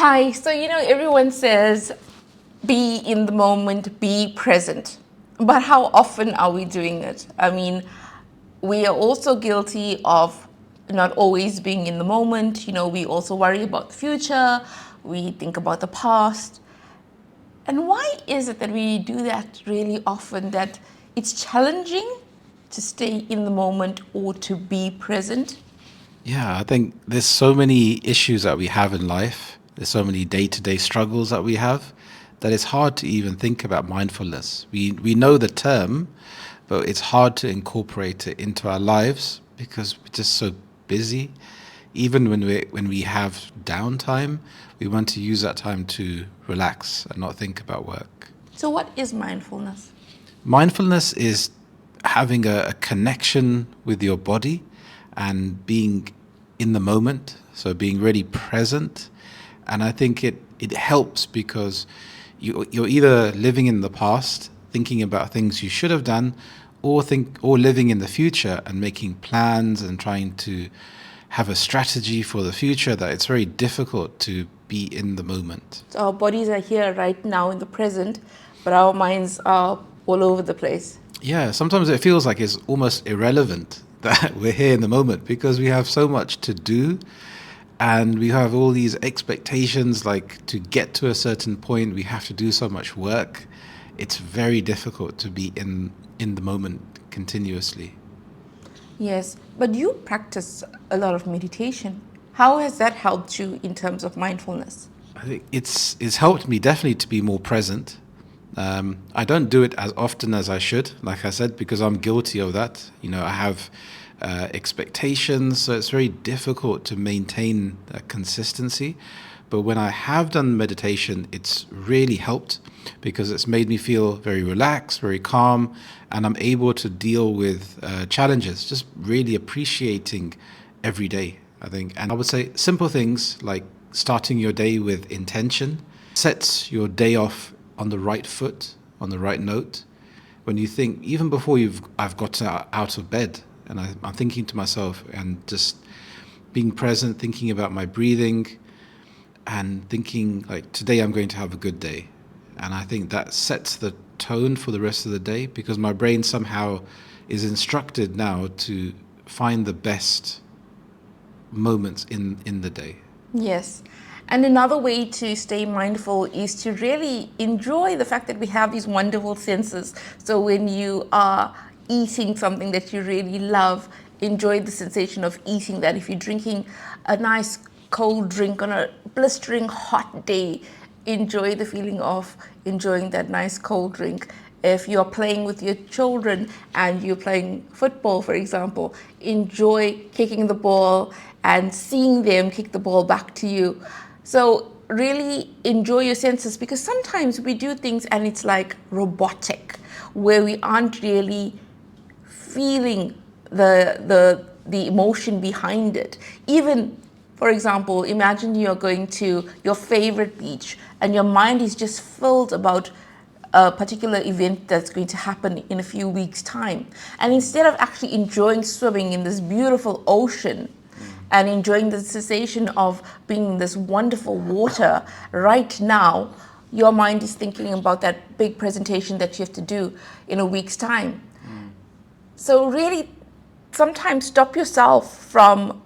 Hi. So, everyone says be in the moment, be present. But how often are we doing it? I mean, we are also guilty of not always being in the moment. We also worry about the future, we think about the past. And why is it that we do that really often, that it's challenging to stay in the moment or to be present? Yeah, I think there's so many issues that we have in life. There's so many day-to-day struggles that we have that it's hard to even think about mindfulness. We know the term, but it's hard to incorporate it into our lives because we're just so busy. Even when we have downtime, we want to use that time to relax and not think about work. So, what is mindfulness? Mindfulness is having a connection with your body and being in the moment, so being really present. And I think it helps because you're either living in the past, thinking about things you should have done, or living in the future and making plans and trying to have a strategy for the future, that it's very difficult to be in the moment. So our bodies are here right now in the present, but our minds are all over the place. Yeah, sometimes it feels like it's almost irrelevant that we're here in the moment because we have so much to do and we have all these expectations, like to get to a certain point we have to do so much work. It's very difficult to be in the moment continuously. Yes, but you practice a lot of meditation. How has that helped you in terms of mindfulness? I think it's helped me definitely to be more present. I don't do it as often as I should, like I said, because I'm guilty of that. I have expectations, so it's very difficult to maintain a consistency. But when I have done meditation, it's really helped because it's made me feel very relaxed, very calm, and I'm able to deal with challenges, just really appreciating every day, I think. And I would say simple things like starting your day with intention sets your day off on the right foot, on the right note. When you think, even before I've got out of bed, and I'm thinking to myself and just being present, thinking about my breathing, and thinking like today I'm going to have a good day. And I think that sets the tone for the rest of the day because my brain somehow is instructed now to find the best moments in the day. Yes. And another way to stay mindful is to really enjoy the fact that we have these wonderful senses. So when you are eating something that you really love, enjoy the sensation of eating that. If you're drinking a nice cold drink on a blistering hot day, enjoy the feeling of enjoying that nice cold drink. If you're playing with your children and you're playing football, for example, enjoy kicking the ball and seeing them kick the ball back to you. So really enjoy your senses because sometimes we do things and it's like robotic, where we aren't really feeling the emotion behind it. Even, for example, imagine you're going to your favorite beach and your mind is just filled about a particular event that's going to happen in a few weeks' time. And instead of actually enjoying swimming in this beautiful ocean and enjoying the sensation of being in this wonderful water right now, your mind is thinking about that big presentation that you have to do in a week's time. So really, sometimes stop yourself from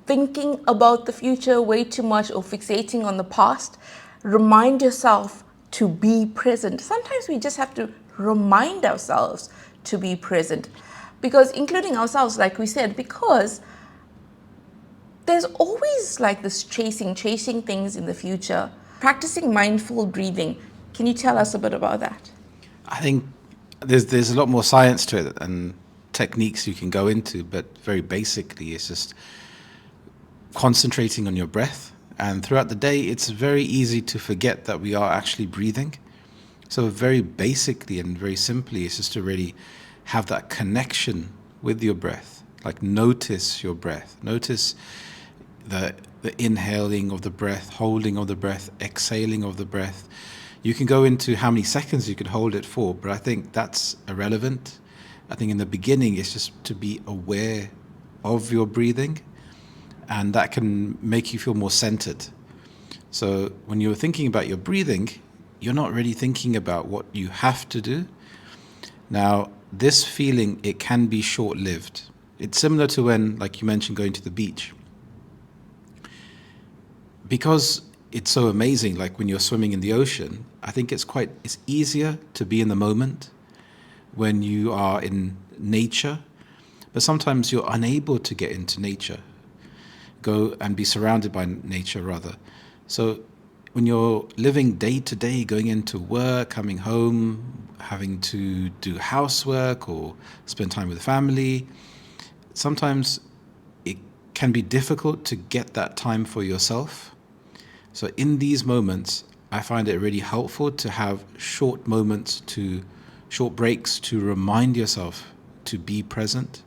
thinking about the future way too much or fixating on the past. Remind yourself to be present. Sometimes we just have to remind ourselves to be present, because including ourselves, like we said, because there's always like this chasing things in the future. Practicing mindful breathing. Can you tell us a bit about that? I think there's a lot more science to it and techniques you can go into, but very basically, it's just concentrating on your breath. And throughout the day, it's very easy to forget that we are actually breathing. So very basically and very simply, it's just to really have that connection with your breath. Like notice your breath. Notice the inhaling of the breath, holding of the breath, exhaling of the breath. You can go into how many seconds you can hold it for, but I think that's irrelevant. I think in the beginning, it's just to be aware of your breathing, and that can make you feel more centered. So when you're thinking about your breathing, you're not really thinking about what you have to do. Now, this feeling, it can be short-lived. It's similar to when, like you mentioned, going to the beach. Because it's so amazing, like when you're swimming in the ocean, I think it's easier to be in the moment when you are in nature, but sometimes you're unable to get into nature, go and be surrounded by nature rather. So when you're living day to day, going into work, coming home, having to do housework or spend time with family, sometimes it can be difficult to get that time for yourself. So in these moments, I find it really helpful to have short moments, short breaks to remind yourself to be present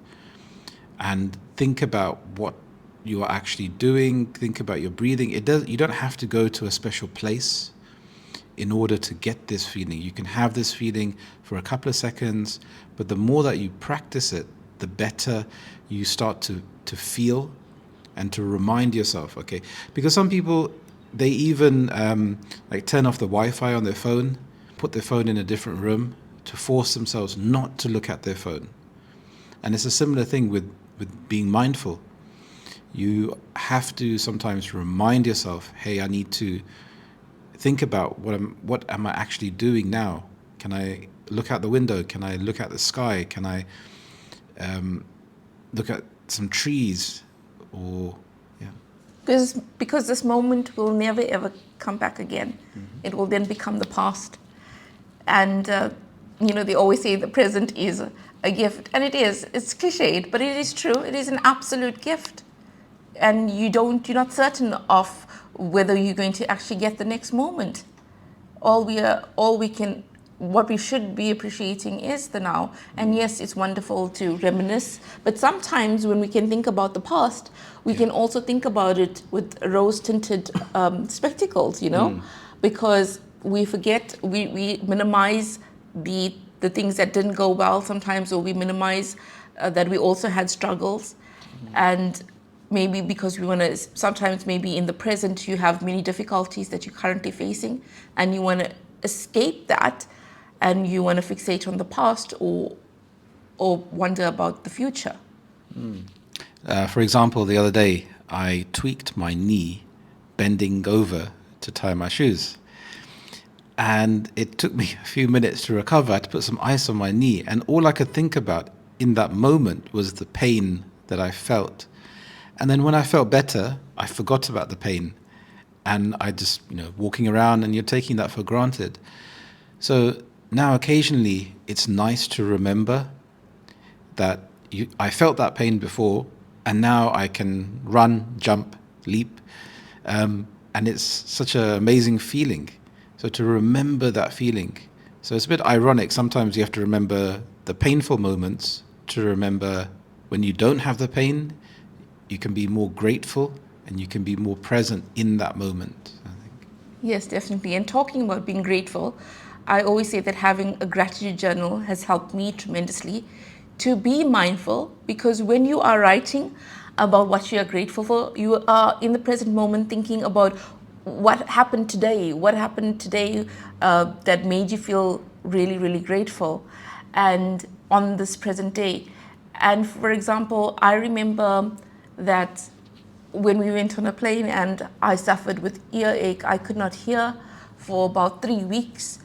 and think about what you are actually doing, think about your breathing. You don't have to go to a special place in order to get this feeling. You can have this feeling for a couple of seconds, but the more that you practice it, the better you start to feel and to remind yourself, okay? Because some people, they even like turn off the Wi-Fi on their phone, put their phone in a different room to force themselves not to look at their phone. And it's a similar thing with being mindful. You have to sometimes remind yourself, hey, I need to think about what am I actually doing now? Can I look out the window? Can I look at the sky? Can I look at some trees? Or yeah. Because this moment will never ever come back again. It will then become the past. And they always say the present is a gift, and it is. It's cliched, but it is true. It is an absolute gift, and you're not certain of whether you're going to actually get the next moment. What we should be appreciating is the now. And yes, it's wonderful to reminisce, but sometimes when we can think about the past, we can also think about it with rose-tinted spectacles, because we forget, we minimize the things that didn't go well sometimes, or we minimize that we also had struggles. And maybe because we want to, sometimes maybe in the present you have many difficulties that you're currently facing, and you want to escape that, and you want to fixate on the past or wonder about the future. For example, the other day, I tweaked my knee bending over to tie my shoes. And it took me a few minutes to recover. I had to put some ice on my knee. And all I could think about in that moment was the pain that I felt. And then when I felt better, I forgot about the pain. And I just, walking around, and you're taking that for granted. So now occasionally it's nice to remember that I felt that pain before, and now I can run, jump, leap. And it's such an amazing feeling. So to remember that feeling. So it's a bit ironic. Sometimes you have to remember the painful moments to remember when you don't have the pain. You can be more grateful and you can be more present in that moment, I think. Yes, definitely. And talking about being grateful, I always say that having a gratitude journal has helped me tremendously to be mindful, because when you are writing about what you are grateful for, you are in the present moment thinking about what happened today that made you feel really, really grateful, and on this present day. And for example, I remember that when we went on a plane and I suffered with earache, I could not hear for about 3 weeks.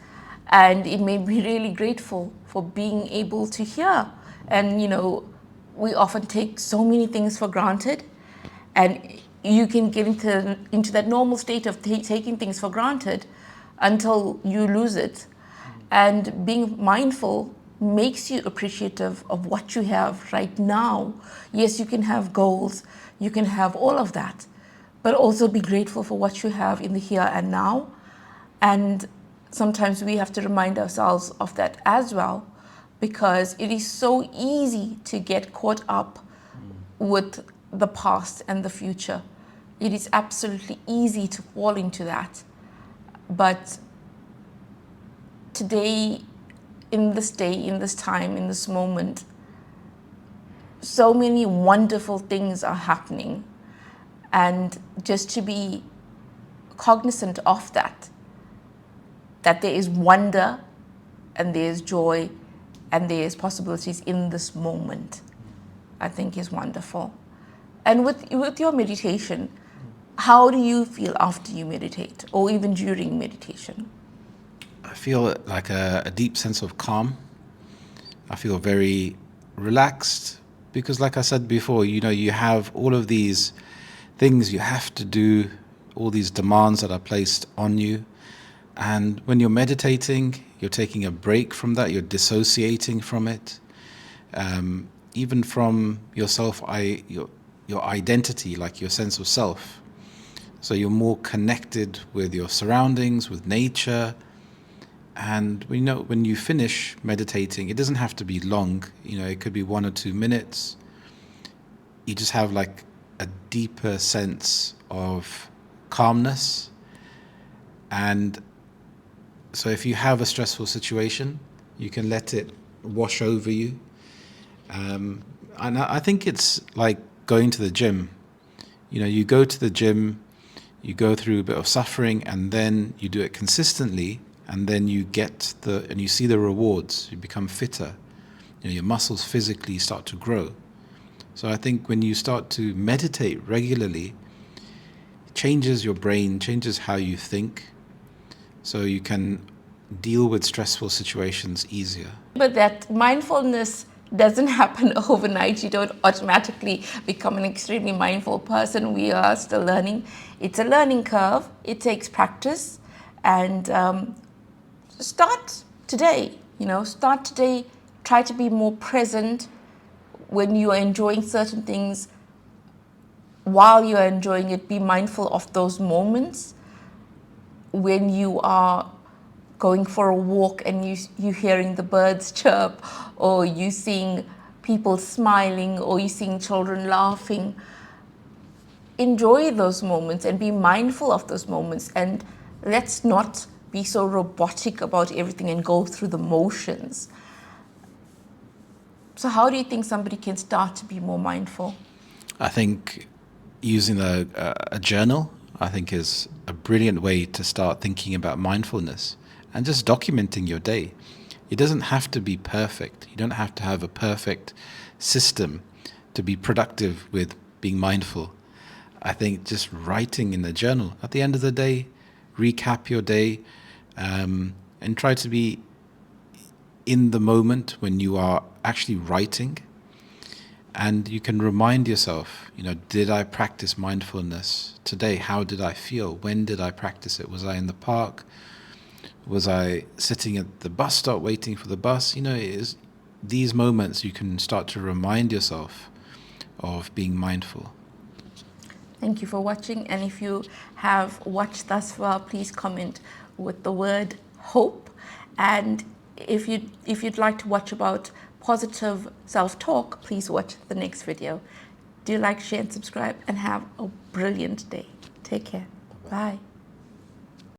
And it made me really grateful for being able to hear. And, we often take so many things for granted. And you can get into that normal state of taking things for granted until you lose it. And being mindful makes you appreciative of what you have right now. Yes, you can have goals, you can have all of that, but also be grateful for what you have in the here and now. And sometimes we have to remind ourselves of that as well, because it is so easy to get caught up with the past and the future. It is absolutely easy to fall into that. But today, in this day, in this time, in this moment, so many wonderful things are happening. And just to be cognizant of that there is wonder and there's joy and there's possibilities in this moment, I think is wonderful. And with your meditation, how do you feel after you meditate or even during meditation? I feel like a deep sense of calm. I feel very relaxed because, like I said before, you have all of these things you have to do, all these demands that are placed on you. And when you're meditating, you're taking a break from that, you're dissociating from it, even from yourself, your identity, like your sense of self. So you're more connected with your surroundings, with nature. And when you finish meditating, it doesn't have to be long. It could be 1 or 2 minutes. You just have like a deeper sense of calmness. And so if you have a stressful situation, you can let it wash over you. And I think it's like going to the gym. You go to the gym, you go through a bit of suffering, and then you do it consistently, and then you see the rewards. You become fitter. Your muscles physically start to grow. So I think when you start to meditate regularly, it changes your brain, changes how you think, so you can deal with stressful situations easier. But that mindfulness doesn't happen overnight. You don't automatically become an extremely mindful person. We are still learning. It's a learning curve. It takes practice. And start today. Start today. Try to be more present when you are enjoying certain things. While you are enjoying it, be mindful of those moments when you are going for a walk and you hearing the birds chirp, or you seeing people smiling, or you seeing children laughing. Enjoy those moments and be mindful of those moments, and let's not be so robotic about everything and go through the motions. So how do you think somebody can start to be more mindful? I think using a journal, I think, is a brilliant way to start thinking about mindfulness, and just documenting your day. It doesn't have to be perfect. You don't have to have a perfect system to be productive with being mindful. I think just writing in the journal at the end of the day, recap your day, and try to be in the moment when you are actually writing. And you can remind yourself, did I practice mindfulness today? How did I feel? When did I practice it? Was I in the park? Was I sitting at the bus stop waiting for the bus? It is these moments you can start to remind yourself of being mindful. Thank you for watching. And if you have watched thus far, please comment with the word hope. And if you'd like to watch about positive self-talk, please watch the next video. Do like, share, and subscribe, and have a brilliant day. Take care. Bye.